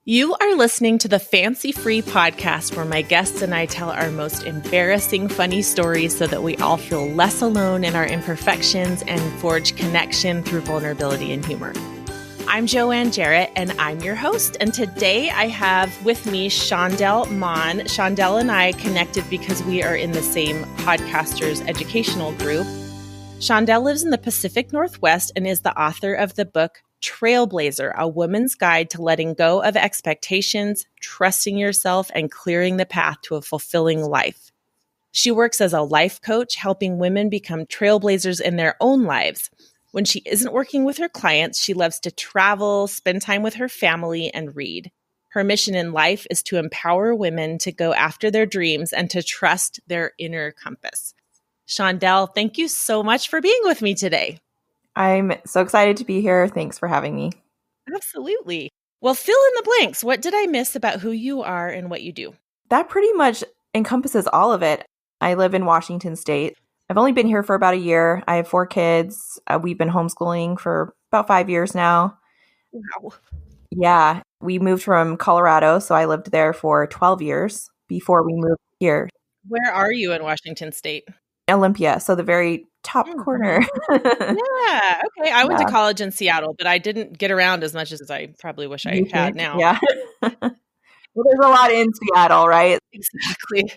You are listening to the Fancy Free podcast where my guests and I tell our most embarrassing, funny stories so that we all feel less alone in our imperfections and forge connection through vulnerability and humor. I'm Joanne Jarrett, and I'm your host. And today I have with me Chaundell Monn. Chaundell and I connected because we are in the same podcasters educational group. Chaundell lives in the Pacific Northwest and is the author of the book Trailblazer, a woman's guide to letting go of expectations, trusting yourself, and clearing the path to a fulfilling life. She works as a life coach, helping women become trailblazers in their own lives. When she isn't working with her clients, she loves to travel, spend time with her family, and read. Her mission in life is to empower women to go after their dreams and to trust their inner compass. Chaundell, thank you so much for being with me today. I'm so excited to be here. Thanks for having me. Absolutely. Well, fill in the blanks. What did I miss about who you are and what you do? That pretty much encompasses all of it. I live in Washington State. I've only been here for about a year. I have 4 kids. We've been homeschooling for about 5 years now. Wow. Yeah. We moved from Colorado, so I lived there for 12 years before we moved here. Where are you in Washington State? Olympia, so the very top corner. Yeah. Okay. I went to college in Seattle, but I didn't get around as much as I probably wish I had now. Yeah. Well, there's a lot in Seattle, right? Exactly.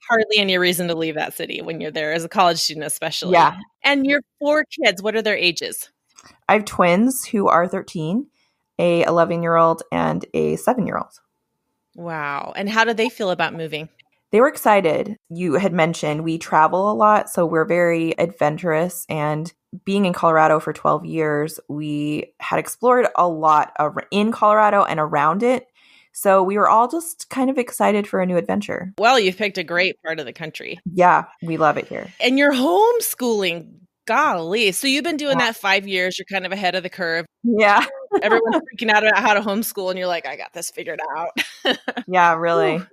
Hardly any reason to leave that city when you're there as a college student, especially. Yeah. And your 4 kids, what are their ages? I have twins who are 13, a 11-year-old and a 7-year-old. Wow. And how do they feel about moving? They were excited. You had mentioned we travel a lot, so we're very adventurous. And being in Colorado for 12 years, we had explored a lot in Colorado and around it. So we were all just kind of excited for a new adventure. Well, you've picked a great part of the country. Yeah, we love it here. And you're homeschooling. Golly. So you've been doing that 5 years. You're kind of ahead of the curve. Yeah. Everyone's freaking out about how to homeschool, and you're like, I got this figured out. Yeah, really. Ooh.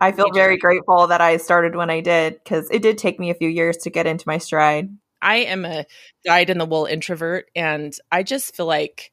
I feel very grateful that I started when I did, because it did take me a few years to get into my stride. I am a dyed-in-the-wool introvert, and I just feel like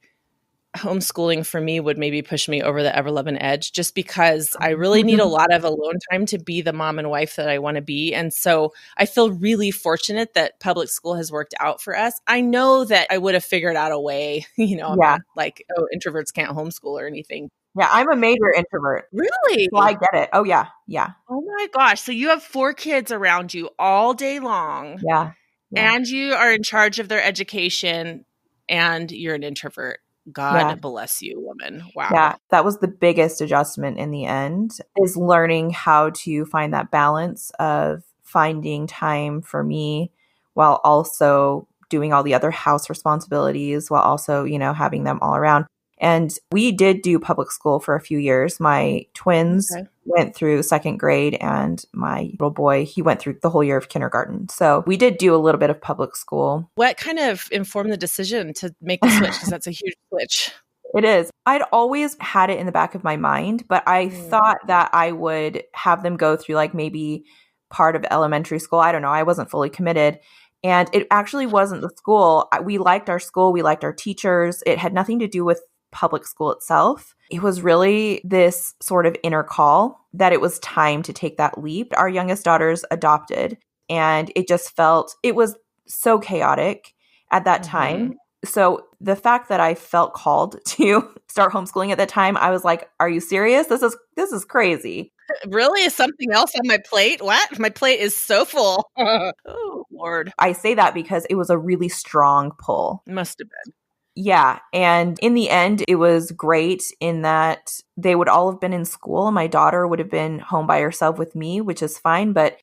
homeschooling for me would maybe push me over the ever-loving edge, just because I really need a lot of alone time to be the mom and wife that I want to be. And so I feel really fortunate that public school has worked out for us. I know that I would have figured out a way, like, introverts can't homeschool or anything. Yeah, I'm a major introvert. Really? So I get it. Oh, yeah. Yeah. Oh my gosh. So you have 4 kids around you all day long. Yeah. And you are in charge of their education, and you're an introvert. God bless you, woman. Wow. Yeah, that was the biggest adjustment in the end, is learning how to find that balance of finding time for me while also doing all the other house responsibilities, while also, having them all around. And we did do public school for a few years. My twins went through 2nd grade, and my little boy, he went through the whole year of kindergarten. So we did do a little bit of public school. What kind of informed the decision to make the switch? Because that's a huge switch. It is. I'd always had it in the back of my mind, but I thought that I would have them go through like maybe part of elementary school. I don't know. I wasn't fully committed. And it actually wasn't the school. We liked our school. We liked our teachers. It had nothing to do with public school itself. It was really this sort of inner call that it was time to take that leap. Our youngest daughter's adopted, and it was so chaotic at that time. So the fact that I felt called to start homeschooling at that time, I was like, are you serious? This is crazy. Really? Is something else on my plate? What? My plate is so full. Oh, Lord. I say that because it was a really strong pull. Must have been. Yeah. And in the end, it was great in that they would all have been in school, and my daughter would have been home by herself with me, which is fine. But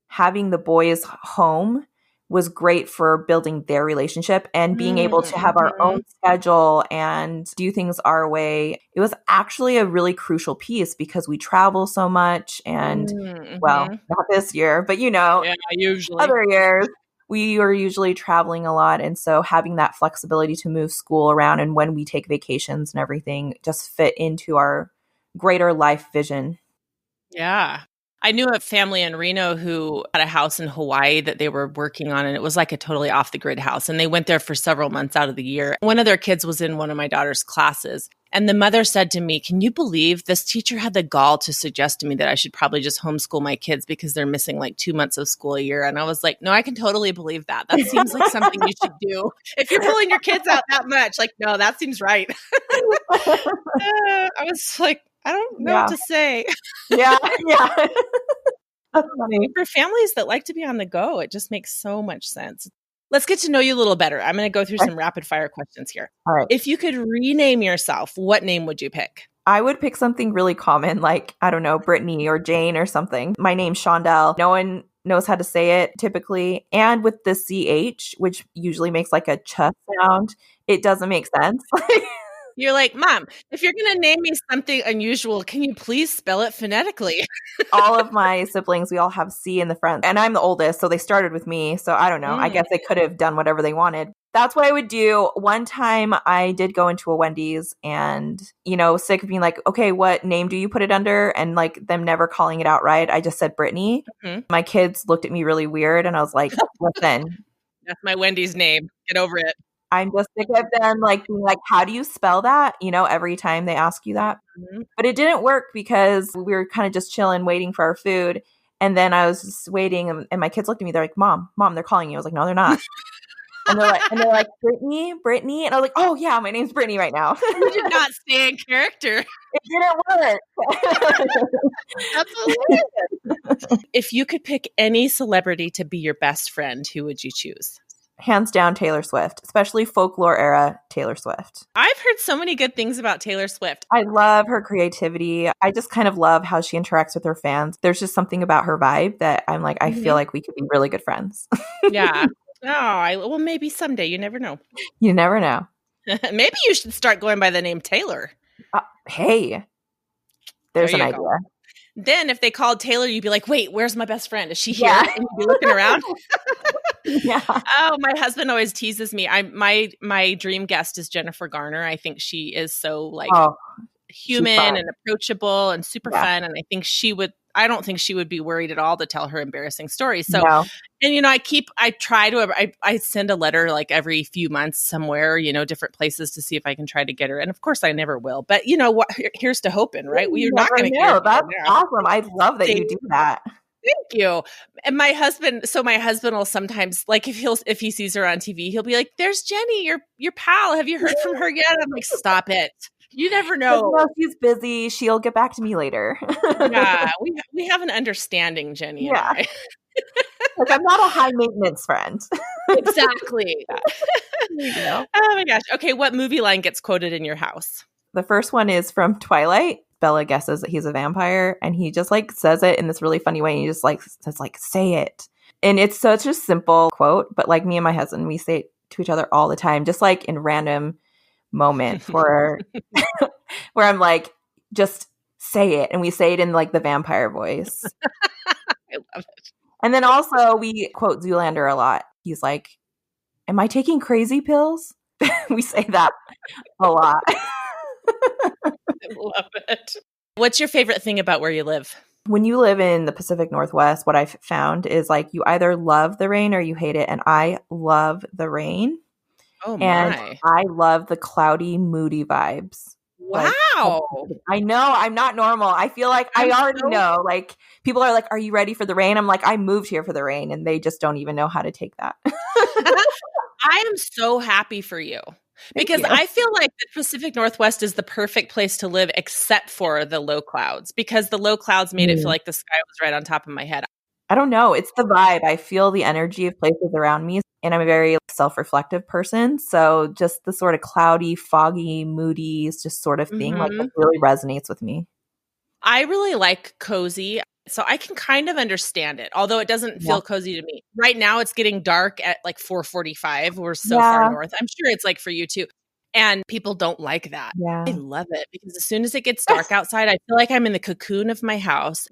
having the boys home was great for building their relationship and being able to have our own schedule and do things our way. It was actually a really crucial piece because we travel so much, and well, not this year, but usually other years. We are usually traveling a lot. And so having that flexibility to move school around and when we take vacations and everything just fit into our greater life vision. Yeah. I knew a family in Reno who had a house in Hawaii that they were working on, and it was like a totally off the grid house. And they went there for several months out of the year. One of their kids was in one of my daughter's classes. And the mother said to me, can you believe this teacher had the gall to suggest to me that I should probably just homeschool my kids because they're missing like 2 months of school a year? And I was like, no, I can totally believe that. That seems like something you should do. If you're pulling your kids out that much, like, no, that seems right. I was like, I don't know what to say. Yeah. That's funny. For families that like to be on the go, it just makes so much sense. Let's get to know you a little better. I'm going to go through some rapid fire questions here. All right. If you could rename yourself, what name would you pick? I would pick something really common, like, I don't know, Brittany or Jane or something. My name's Chaundell. No one knows how to say it typically. And with the CH, which usually makes like a ch sound, it doesn't make sense. You're like, Mom, if you're going to name me something unusual, can you please spell it phonetically? All of my siblings, we all have C in the front. And I'm the oldest, so they started with me. So I don't know. I guess they could have done whatever they wanted. That's what I would do. One time I did go into a Wendy's and, sick of being like, okay, what name do you put it under? And like them never calling it out right. I just said Brittany. Mm-hmm. My kids looked at me really weird and I was like, listen. That's my Wendy's name. Get over it. I'm just sick of them like being like, how do you spell that? Every time they ask you that. Mm-hmm. But it didn't work because we were kind of just chilling, waiting for our food. And then I was just waiting and my kids looked at me. They're like, Mom, they're calling you. I was like, no, they're not. And they're like, Brittany. And I was like, oh yeah, my name's Brittany right now. You did not stay in character. It didn't work. That's hilarious. If you could pick any celebrity to be your best friend, who would you choose? Hands down, Taylor Swift, especially folklore era Taylor Swift. I've heard so many good things about Taylor Swift. I love her creativity. I just kind of love how she interacts with her fans. There's just something about her vibe that I'm like, I feel like we could be really good friends. Yeah. Well, maybe someday. You never know. You never know. Maybe you should start going by the name Taylor. Hey, there's an idea. Then if they called Taylor, you'd be like, wait, where's my best friend? Is she here? And you'd be looking around. Yeah. Oh, my husband always teases me. My dream guest is Jennifer Garner. I think she is so human and approachable and super fun. And I think I don't think she would be worried at all to tell her embarrassing stories. So, and I send a letter like every few months somewhere, different places to see if I can try to get her. And of course I never will, but here's to hoping, right? You're not going to know. That's awesome. I love that you do that. Thank you. And my husband will sometimes, like, if he sees her on TV, he'll be like, there's Jenny, your pal. Have you heard from her yet? I'm like, stop it. You never know. No, she's busy. She'll get back to me later. Yeah, we have an understanding, Jenny and I. Like, I'm not a high maintenance friend. Exactly. Oh my gosh. Okay, what movie line gets quoted in your house? The first one is from Twilight. Bella guesses that he's a vampire and he just like says it in this really funny way. And he just like says like, say it. And it's such a simple quote, but like me and my husband, we say it to each other all the time, just like in random moments where I'm like, just say it. And we say it in like the vampire voice. I love it. And then also we quote Zoolander a lot. He's like, am I taking crazy pills? We say that a lot. I love it. What's your favorite thing about where you live? When you live in the Pacific Northwest, what I've found is like you either love the rain or you hate it. And I love the rain. Oh my. And I love the cloudy, moody vibes. Wow. Like, I know I'm not normal. I feel like I already know. Like people are like, are you ready for the rain? I'm like, I moved here for the rain and they just don't even know how to take that. I am so happy for you. Because I feel like the Pacific Northwest is the perfect place to live except for the low clouds, because the low clouds made it feel like the sky was right on top of my head. I don't know. It's the vibe. I feel the energy of places around me. And I'm a very self-reflective person. So just the sort of cloudy, foggy, moody just sort of thing like it really resonates with me. I really like cozy. So I can kind of understand it, although it doesn't feel cozy to me. Right now it's getting dark at like 4:45. We're so far north. I'm sure it's like for you too. And people don't like that. Yeah. I love it because as soon as it gets dark outside, I feel like I'm in the cocoon of my house,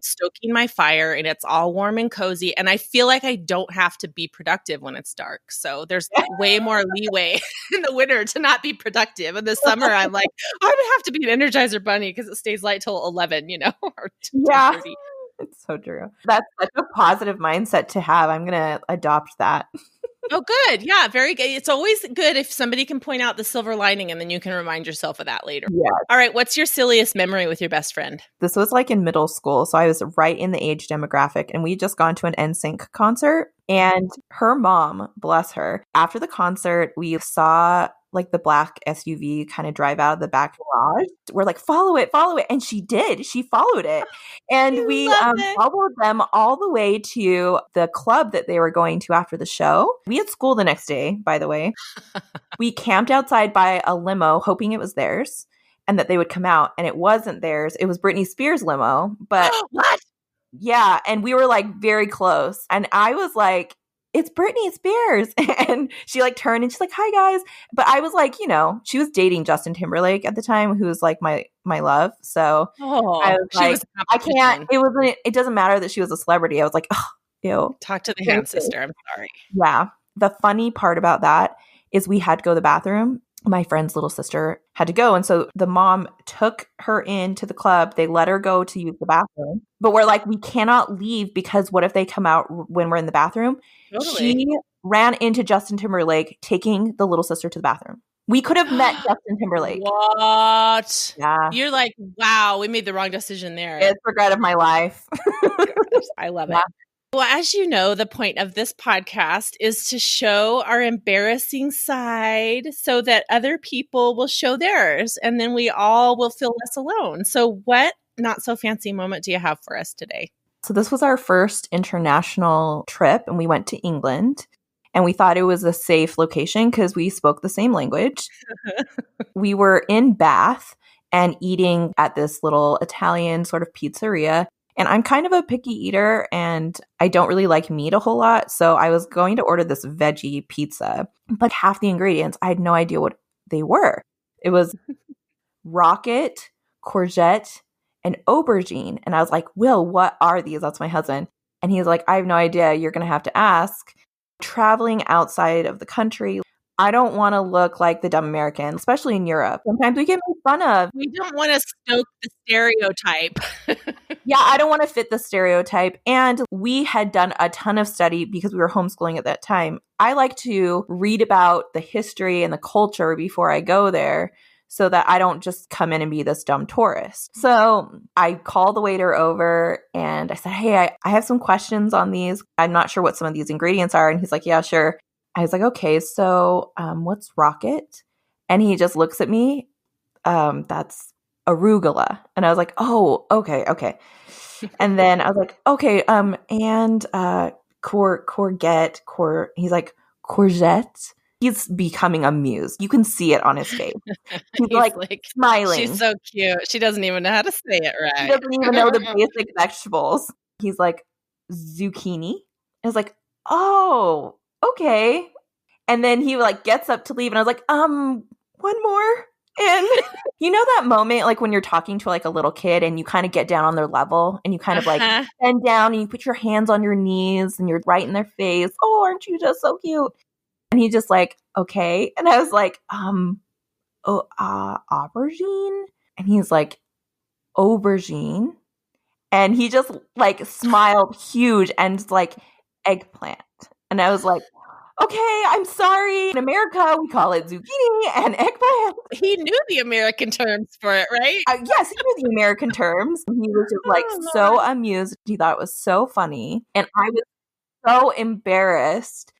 stoking my fire, and it's all warm and cozy. And I feel like I don't have to be productive when it's dark. So there's way more leeway in the winter to not be productive. In the summer, I'm like, I would have to be an Energizer bunny because it stays light till 11, or 10:30. It's so true. That's such a positive mindset to have. I'm going to adopt that. Oh, good. Yeah, very good. It's always good if somebody can point out the silver lining and then you can remind yourself of that later. Yeah. All right. What's your silliest memory with your best friend? This was like in middle school. So I was right in the age demographic, and we had just gone to an NSYNC concert. And her mom, bless her, after the concert, we saw like the black SUV kind of drive out of the back garage. We're like, follow it. And she did. She followed it. And we followed them all the way to the club that they were going to after the show. We had school the next day, by the way. We camped outside by a limo, hoping it was theirs and that they would come out. And it wasn't theirs. It was Britney Spears' limo. But what? Yeah. And we were like very close. And I was like, it's Britney Spears. And she like turned and she's like, hi guys. But I was like, she was dating Justin Timberlake at the time, who was like my love. So I was like, I can't, it doesn't matter that she was a celebrity. I was like, oh, ew. Talk to the hand sister. I'm sorry. Yeah. The funny part about that is we had to go to the bathroom. My friend's little sister had to go. And so the mom took her into the club. They let her go to use the bathroom. But we're like, we cannot leave because what if they come out when we're in the bathroom? Totally. She ran into Justin Timberlake, taking the little sister to the bathroom. We could have met Justin Timberlake. What? Yeah. You're like, wow, we made the wrong decision there. It's the regret of my life. Gosh, I love it. Well, as you know, the point of this podcast is to show our embarrassing side so that other people will show theirs, and then we all will feel less alone. So what not so fancy moment do you have for us today? So this was our first international trip, and we went to England, and we thought it was a safe location because we spoke the same language. We were in Bath and eating at this little Italian sort of pizzeria. And I'm kind of a picky eater and I don't really like meat a whole lot. So I was going to order this veggie pizza, but half the ingredients, I had no idea what they were. It was rocket, courgette, and aubergine. And I was like, Will, what are these? That's my husband. And he's like, I have no idea. You're going to have to ask. Traveling outside of the country, I don't want to look like the dumb American, especially in Europe. Sometimes we get made fun of. We don't want to stoke the stereotype. Yeah, I don't want to fit the stereotype. And we had done a ton of study because we were homeschooling at that time. I like to read about the history and the culture before I go there so that I don't just come in and be this dumb tourist. So I called the waiter over and I said, hey, I have some questions on these. I'm not sure what some of these ingredients are. And he's like, yeah, sure. I was like, okay, so what's rocket? And he just looks at me. That's arugula. And I was like, oh, okay. And then I was like, okay, and courgette, he's like, courgette. He's becoming amused. You can see it on his face. He's like smiling. She's so cute. She doesn't even know how to say it right. He doesn't even know the basic vegetables. He's like, zucchini. I was like, oh, okay. And then he like gets up to leave and I was like, one more. And you know that moment like when you're talking to like a little kid and you kind of get down on their level and you kind of like bend down and you put your hands on your knees and you're right in their face. Oh, aren't you just so cute? And he just like, okay. And I was like, aubergine? And he's like, aubergine. And he just like smiled huge and like eggplant. And I was like, okay, I'm sorry. In America, we call it zucchini and eggplant. He knew the American terms for it, right? Yes, he knew the American terms. He was just like so amused. He thought it was so funny. And I was so embarrassed.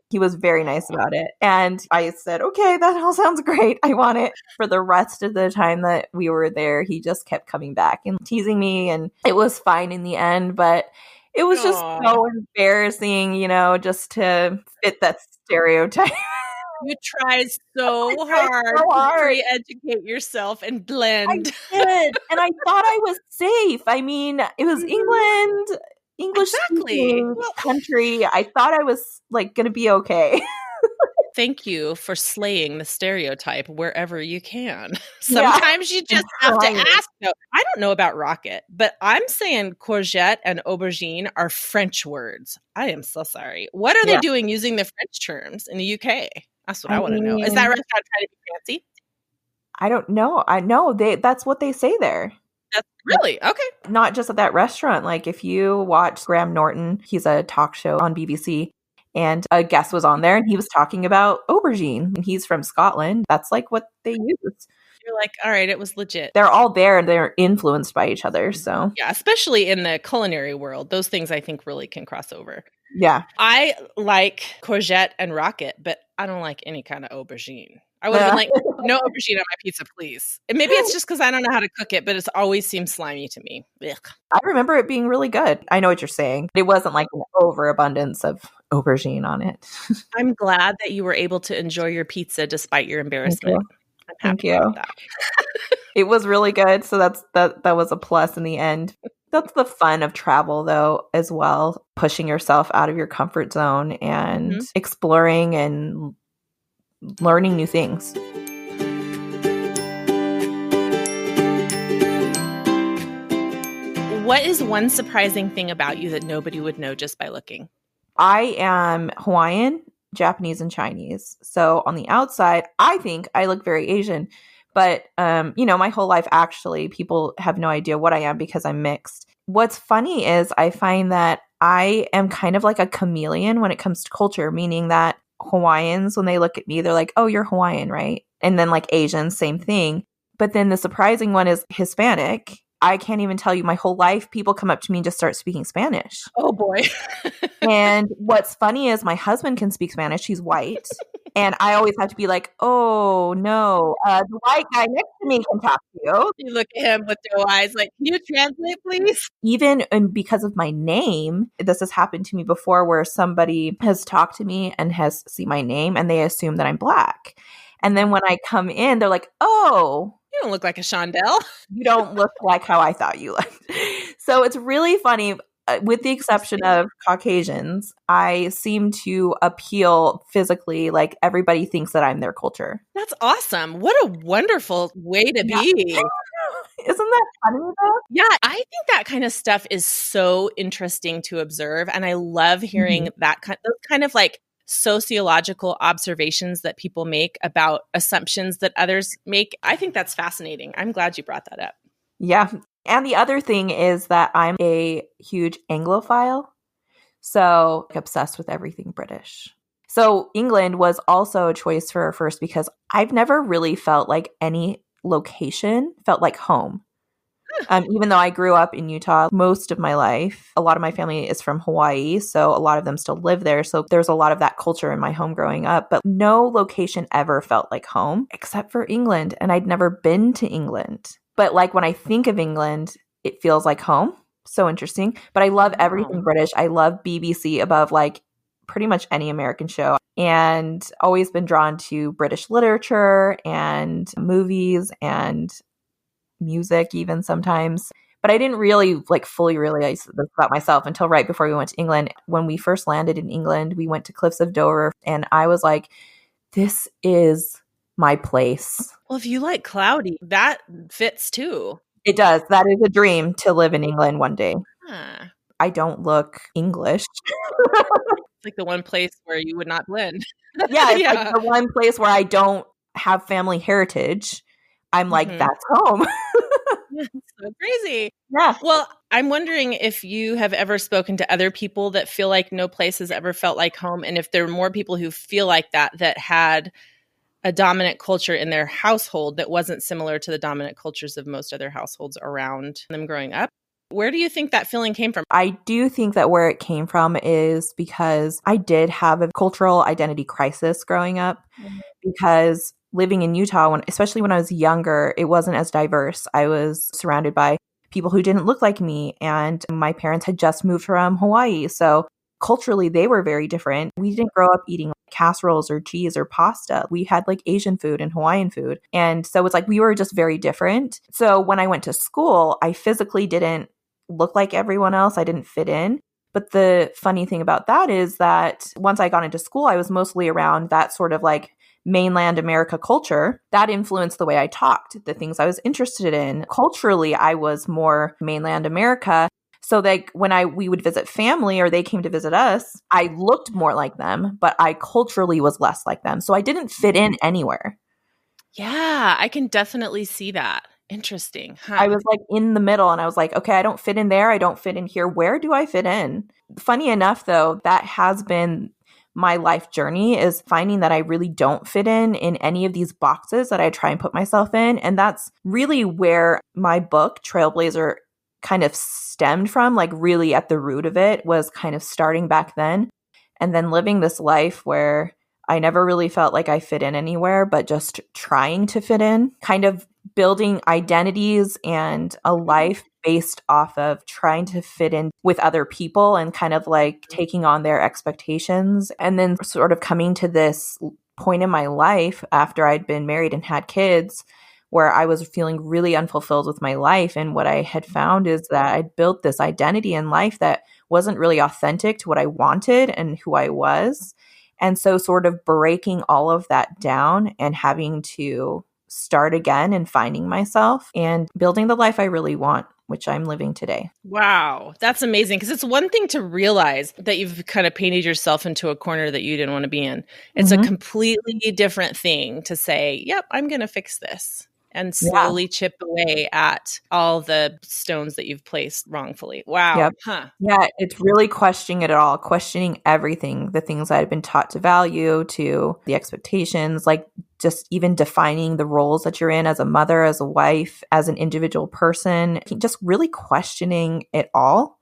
He was very nice about it. And I said, okay, that all sounds great. I want it. For the rest of the time that we were there, he just kept coming back and teasing me. And it was fine in the end. But it was just so embarrassing, just to fit that stereotype. You tried so hard to re-educate yourself and blend. I did. And I thought I was safe. I mean, it was England. English country. I thought I was like going to be okay. Thank you for slaying the stereotype wherever you can. Sometimes you just have to ask. No, I don't know about rocket, but I'm saying courgette and aubergine are French words. I am so sorry. What are they doing using the French terms in the UK? That's what I want to know. Is that restaurant trying to be fancy? I don't know. I know that's what they say there. That's really okay. Not just at that restaurant. Like if you watch Graham Norton, he's a talk show on BBC, and a guest was on there and he was talking about aubergine. And he's from Scotland. That's like what they use. You're like, all right, it was legit. They're all there and they're influenced by each other. So yeah, especially in the culinary world, those things I think really can cross over. Yeah. I like courgette and rocket, but I don't like any kind of aubergine. I would have been like, no aubergine on my pizza, please. And maybe it's just because I don't know how to cook it, but it's always seemed slimy to me. Ugh. I remember it being really good. I know what you're saying. It wasn't like an overabundance of aubergine on it. I'm glad that you were able to enjoy your pizza despite your embarrassment. I'm happy about that. It was really good. So that was a plus in the end. That's the fun of travel, though, as well. Pushing yourself out of your comfort zone and exploring and learning new things. What is one surprising thing about you that nobody would know just by looking? I am Hawaiian, Japanese, and Chinese. So on the outside, I think I look very Asian. But, my whole life, actually, people have no idea what I am because I'm mixed. What's funny is I find that I am kind of like a chameleon when it comes to culture, meaning that Hawaiians, when they look at me, they're like, oh, you're Hawaiian, right? And then like Asians, same thing. But then the surprising one is Hispanic. I can't even tell you my whole life. People come up to me and just start speaking Spanish. Oh, boy. And what's funny is my husband can speak Spanish. He's white. And I always have to be like, oh, no, the white guy next to me can talk to you. You look at him with your eyes like, can you translate, please? Even because of my name, this has happened to me before where somebody has talked to me and has seen my name and they assume that I'm Black. And then when I come in, they're like, oh, you don't look like a Chaundell. You don't look like how I thought you looked. So it's really funny. With the exception of Caucasians, I seem to appeal physically like everybody thinks that I'm their culture. That's awesome. What a wonderful way to be. Isn't that funny though? Yeah, I think that kind of stuff is so interesting to observe. And I love hearing those kind of like sociological observations that people make about assumptions that others make. I think that's fascinating. I'm glad you brought that up. Yeah. And the other thing is that I'm a huge Anglophile. So obsessed with everything British. So England was also a choice for first because I've never really felt like any location felt like home. Even though I grew up in Utah most of my life, a lot of my family is from Hawaii. So a lot of them still live there. So there's a lot of that culture in my home growing up. But no location ever felt like home except for England. And I'd never been to England. But like when I think of England, it feels like home. So interesting. But I love everything British. I love BBC above like pretty much any American show. And always been drawn to British literature and movies and music even sometimes. But I didn't really like fully realize this about myself until right before we went to England. When we first landed in England, we went to Cliffs of Dover and I was like, this is my place. Well, if you like cloudy, that fits too. It does. That is a dream to live in England one day. Huh. I don't look English. It's like the one place where you would not blend. Yeah, it's like the one place where I don't have family heritage. I'm like, that's home. That's so crazy. Yeah. Well, I'm wondering if you have ever spoken to other people that feel like no place has ever felt like home. And if there are more people who feel like that had a dominant culture in their household that wasn't similar to the dominant cultures of most other households around them growing up. Where do you think that feeling came from? I do think that where it came from is because I did have a cultural identity crisis growing up because living in Utah, especially when I was younger, it wasn't as diverse. I was surrounded by people who didn't look like me, and my parents had just moved from Hawaii. So culturally, they were very different. We didn't grow up eating casseroles or cheese or pasta. We had like Asian food and Hawaiian food. And so it's like we were just very different. So when I went to school, I physically didn't look like everyone else. I didn't fit in. But the funny thing about that is that once I got into school, I was mostly around that sort of like mainland America culture. That influenced the way I talked, the things I was interested in. Culturally, I was more mainland America. So like when we would visit family or they came to visit us, I looked more like them, but I culturally was less like them. So I didn't fit in anywhere. Yeah, I can definitely see that. Interesting. Huh? I was like in the middle and I was like, okay, I don't fit in there. I don't fit in here. Where do I fit in? Funny enough, though, that has been my life journey is finding that I really don't fit in any of these boxes that I try and put myself in. And that's really where my book, Trailblazer, kind of stemmed from. Like really at the root of it was kind of starting back then and then living this life where I never really felt like I fit in anywhere, but just trying to fit in, kind of building identities and a life based off of trying to fit in with other people and kind of like taking on their expectations. And then sort of coming to this point in my life after I'd been married and had kids where I was feeling really unfulfilled with my life. And what I had found is that I'd built this identity in life that wasn't really authentic to what I wanted and who I was. And so sort of breaking all of that down and having to start again and finding myself and building the life I really want, which I'm living today. Wow. That's amazing. Because it's one thing to realize that you've kind of painted yourself into a corner that you didn't want to be in. It's a completely different thing to say, yep, I'm going to fix this. And slowly chip away at all the stones that you've placed wrongfully. Wow. Yep. Huh. Yeah, it's really questioning it all, questioning everything, the things I had been taught to value, to the expectations, like just even defining the roles that you're in as a mother, as a wife, as an individual person, just really questioning it all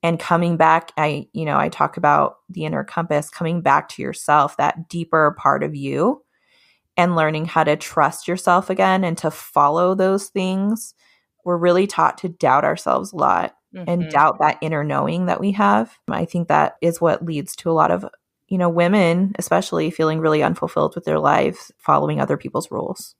and coming back. I talk about the inner compass, coming back to yourself, that deeper part of you, and learning how to trust yourself again and to follow those things. We're really taught to doubt ourselves a lot and doubt that inner knowing that we have. I think that is what leads to a lot of, women, especially feeling really unfulfilled with their lives, following other people's rules.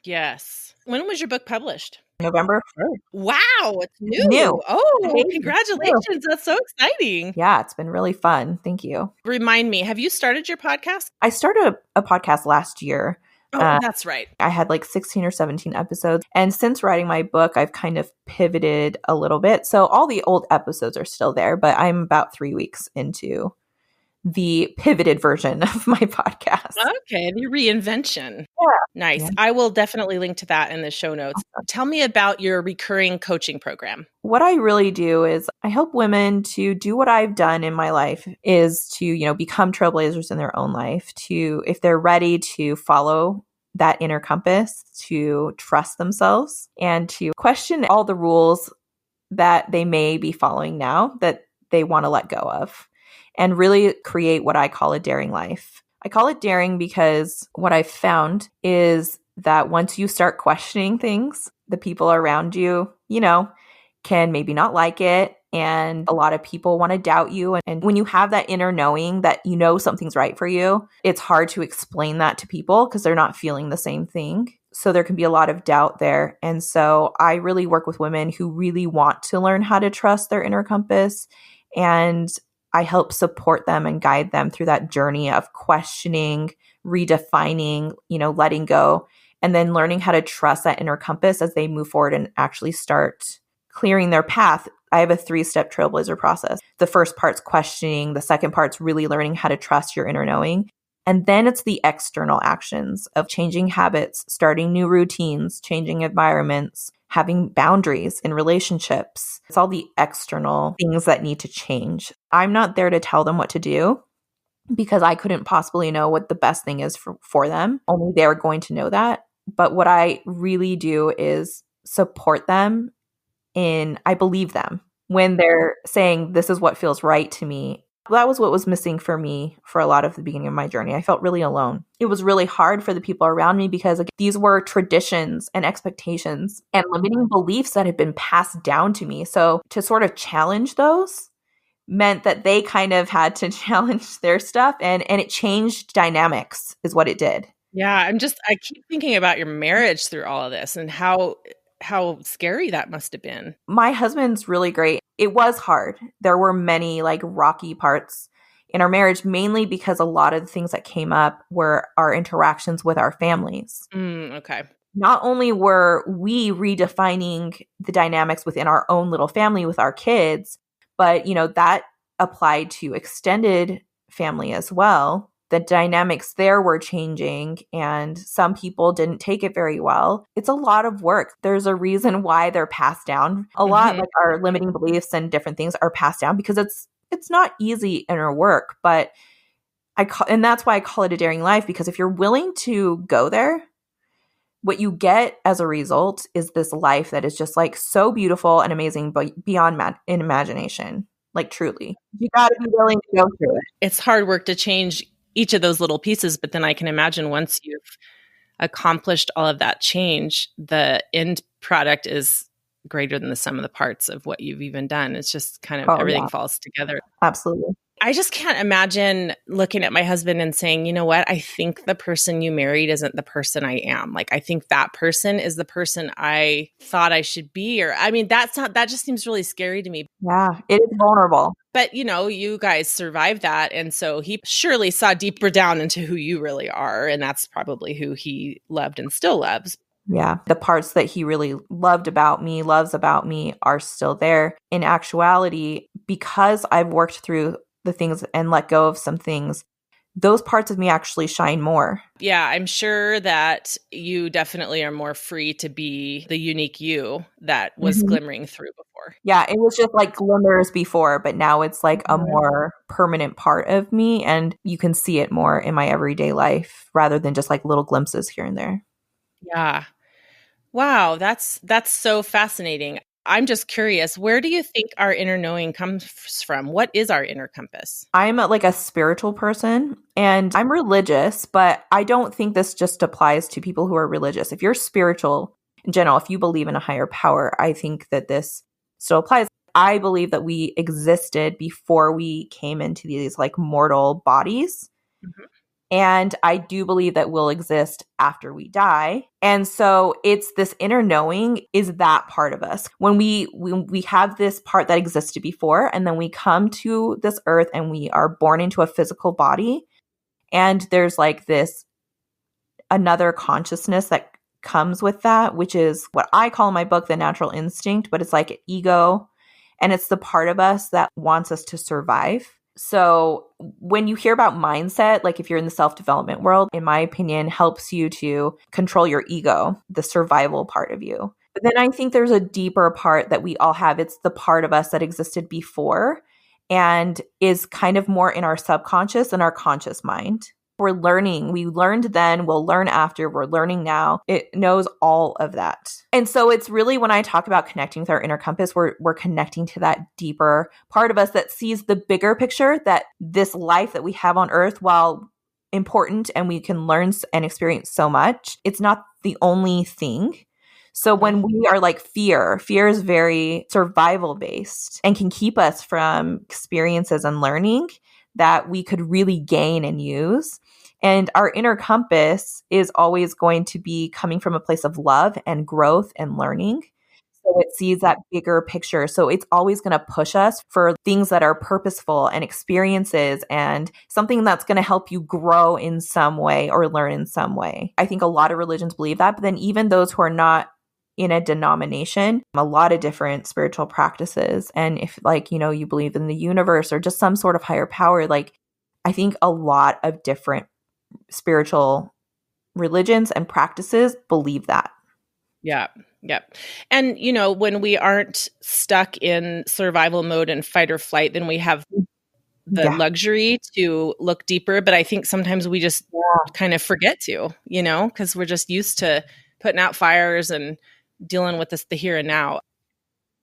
Yes. When was your book published? November 1st. Wow, it's new. Oh, congratulations. That's so exciting. Yeah, it's been really fun. Thank you. Remind me, have you started your podcast? I started a podcast last year. Oh, that's right. I had like 16 or 17 episodes. And since writing my book, I've kind of pivoted a little bit. So all the old episodes are still there, but I'm about 3 weeks into the pivoted version of my podcast. Okay, the reinvention. Yeah. Nice. Yeah. I will definitely link to that in the show notes. Awesome. Tell me about your recurring coaching program. What I really do is I help women to do what I've done in my life, is to, become trailblazers in their own life, to, if they're ready to follow that inner compass, to trust themselves and to question all the rules that they may be following now that they want to let go of, and really create what I call a daring life. I call it daring because what I've found is that once you start questioning things, the people around you, can maybe not like it. And a lot of people want to doubt you. And when you have that inner knowing that something's right for you, it's hard to explain that to people because they're not feeling the same thing. So there can be a lot of doubt there. And so I really work with women who really want to learn how to trust their inner compass. And I help support them and guide them through that journey of questioning, redefining, letting go, and then learning how to trust that inner compass as they move forward and actually start clearing their path. I have a 3-step trailblazer process. The first part's questioning. The second part's really learning how to trust your inner knowing. And then it's the external actions of changing habits, starting new routines, changing environments, having boundaries in relationships. It's all the external things that need to change. I'm not there to tell them what to do because I couldn't possibly know what the best thing is for them. Only they're going to know that. But what I really do is support them I believe them when they're saying, this is what feels right to me. That was what was missing for me for a lot of the beginning of my journey. I felt really alone. It was really hard for the people around me because these were traditions and expectations and limiting beliefs that had been passed down to me. So to sort of challenge those meant that they kind of had to challenge their stuff, and it changed dynamics is what it did. Yeah, I keep thinking about your marriage through all of this and how scary that must have been. My husband's really great. It was hard. There were many rocky parts in our marriage, mainly because a lot of the things that came up were our interactions with our families. Okay. Not only were we redefining the dynamics within our own little family with our kids, but, that applied to extended family as well. The dynamics there were changing, and some people didn't take it very well. It's a lot of work. There's a reason why they're passed down a lot. Like our limiting beliefs and different things are passed down because it's not easy inner work. But and that's why I call it a daring life, because if you're willing to go there, what you get as a result is this life that is just like so beautiful and amazing, but beyond in imagination. Like truly, you got to be willing to go through it. It's hard work to change each of those little pieces, but then I can imagine once you've accomplished all of that change, the end product is greater than the sum of the parts of what you've even done. It's just kind of everything falls together. Absolutely. I just can't imagine looking at my husband and saying, you know what, I think the person you married isn't the person I am. Like, I think that person is the person I thought I should be. Or, I mean, that just seems really scary to me. Yeah, it is vulnerable. But, you know, you guys survived that. And so he surely saw deeper down into who you really are. And that's probably who he loved and still loves. Yeah. The parts that he really loves about me are still there. In actuality, because I've worked through the things and let go of some things, those parts of me actually shine more. Yeah, I'm sure that you definitely are more free to be the unique you that was glimmering through before. Yeah, it was just like glimmers before, but now it's like a more permanent part of me, and you can see it more in my everyday life rather than just like little glimpses here and there. Yeah. Wow, that's so fascinating. I'm just curious, where do you think our inner knowing comes from? What is our inner compass? I'm like a spiritual person and I'm religious, but I don't think this just applies to people who are religious. If you're spiritual in general, if you believe in a higher power, I think that this still applies. I believe that we existed before we came into these like mortal bodies. Mm-hmm. And I do believe that we'll exist after we die. And so it's this inner knowing is that part of us. When we have this part that existed before, and then we come to this earth and we are born into a physical body. And there's like this another consciousness that comes with that, which is what I call in my book the natural instinct, but it's like an ego. And it's the part of us that wants us to survive. So when you hear about mindset, like if you're in the self-development world, in my opinion, helps you to control your ego, the survival part of you. But then I think there's a deeper part that we all have. It's the part of us that existed before and is kind of more in our subconscious and our conscious mind. We're learning. We learned then, we'll learn after, we're learning now. It knows all of that. And so it's really when I talk about connecting with our inner compass, we're connecting to that deeper part of us that sees the bigger picture, that this life that we have on earth, while important and we can learn and experience so much, it's not the only thing. So when we are like fear is very survival based and can keep us from experiences and learning that we could really gain and use. And our inner compass is always going to be coming from a place of love and growth and learning. So it sees that bigger picture. So it's always going to push us for things that are purposeful and experiences and something that's going to help you grow in some way or learn in some way. I think a lot of religions believe that, but then even those who are not in a denomination, a lot of different spiritual practices. And if like, you know, you believe in the universe or just some sort of higher power, like I think a lot of different spiritual religions and practices believe that. Yeah. Yep. And, you know, when we aren't stuck in survival mode and fight or flight, then we have the luxury to look deeper. But I think sometimes we just kind of forget to, you know, because we're just used to putting out fires and dealing with the here and now.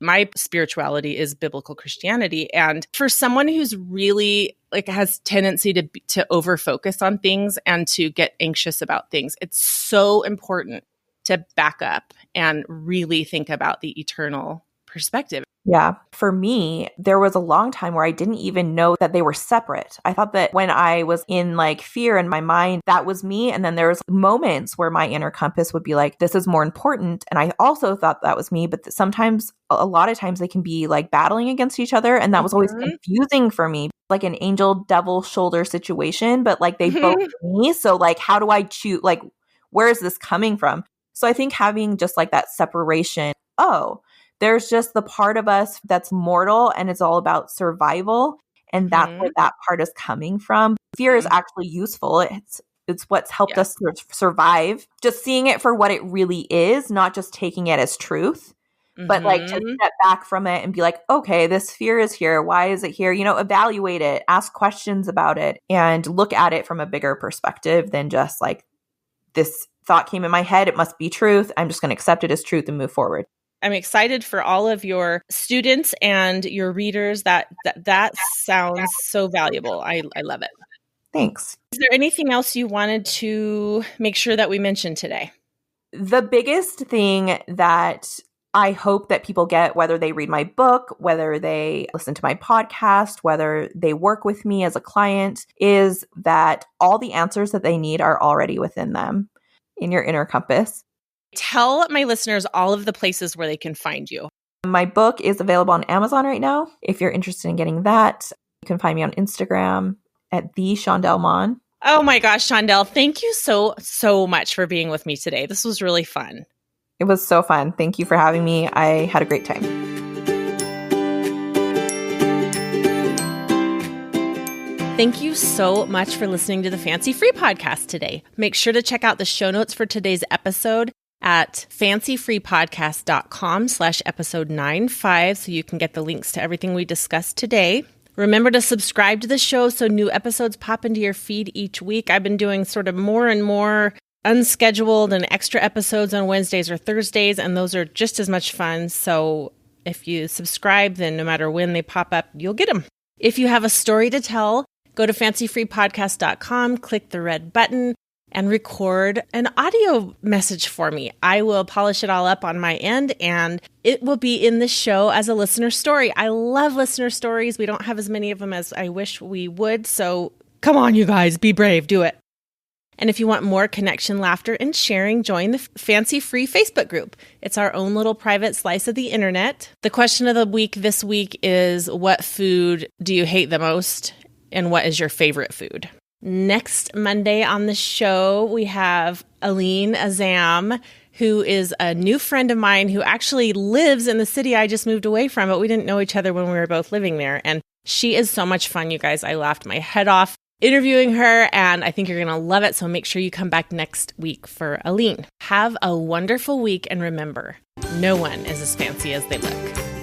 My spirituality is biblical Christianity. And for someone who's really like has tendency to over focus on things and to get anxious about things, it's so important to back up and really think about the eternal perspective. Yeah. For me, there was a long time where I didn't even know that they were separate. I thought that when I was in like fear in my mind, that was me. And then there was moments where my inner compass would be like, this is more important. And I also thought that was me. But sometimes, a lot of times they can be like battling against each other. And that was always confusing for me, like an angel devil shoulder situation, but like they both me. So like, how do I choose? Like, where is this coming from? So I think having just like that separation, there's just the part of us that's mortal and it's all about survival. And that's where that part is coming from. Fear is actually useful. It's what's helped us survive. Just seeing it for what it really is, not just taking it as truth, But like to step back from it and be like, okay, this fear is here. Why is it here? Evaluate it, ask questions about it, and look at it from a bigger perspective than just like, this thought came in my head. It must be truth. I'm just going to accept it as truth and move forward. I'm excited for all of your students and your readers. That sounds so valuable. I love it. Thanks. Is there anything else you wanted to make sure that we mentioned today? The biggest thing that I hope that people get, whether they read my book, whether they listen to my podcast, whether they work with me as a client, is that all the answers that they need are already within them, in your inner compass. Tell my listeners all of the places where they can find you. My book is available on Amazon right now. If you're interested in getting that, you can find me on Instagram at the Chaundell Monn. Oh my gosh, Chaundell, thank you so much for being with me today. This was really fun. It was so fun. Thank you for having me. I had a great time. Thank you so much for listening to the Fancy Free podcast today. Make sure to check out the show notes for today's episode at fancyfreepodcast.com/episode 95 so you can get the links to everything we discussed today. Remember to subscribe to the show so new episodes pop into your feed each week. I've been doing sort of more and more unscheduled and extra episodes on Wednesdays or Thursdays, and those are just as much fun. So if you subscribe, then no matter when they pop up, you'll get them. If you have a story to tell, go to fancyfreepodcast.com, click the red button, and record an audio message for me. I will polish it all up on my end, and it will be in the show as a listener story. I love listener stories. We don't have as many of them as I wish we would, so come on, you guys, be brave, do it. And if you want more connection, laughter, and sharing, join the Fancy Free Facebook group. It's our own little private slice of the internet. The question of the week this week is, what food do you hate the most, and what is your favorite food? Next Monday on the show, we have Aline Azam, who is a new friend of mine who actually lives in the city I just moved away from, but we didn't know each other when we were both living there. And she is so much fun, you guys. I laughed my head off interviewing her, and I think you're going to love it. So make sure you come back next week for Aline. Have a wonderful week, and remember, no one is as fancy as they look.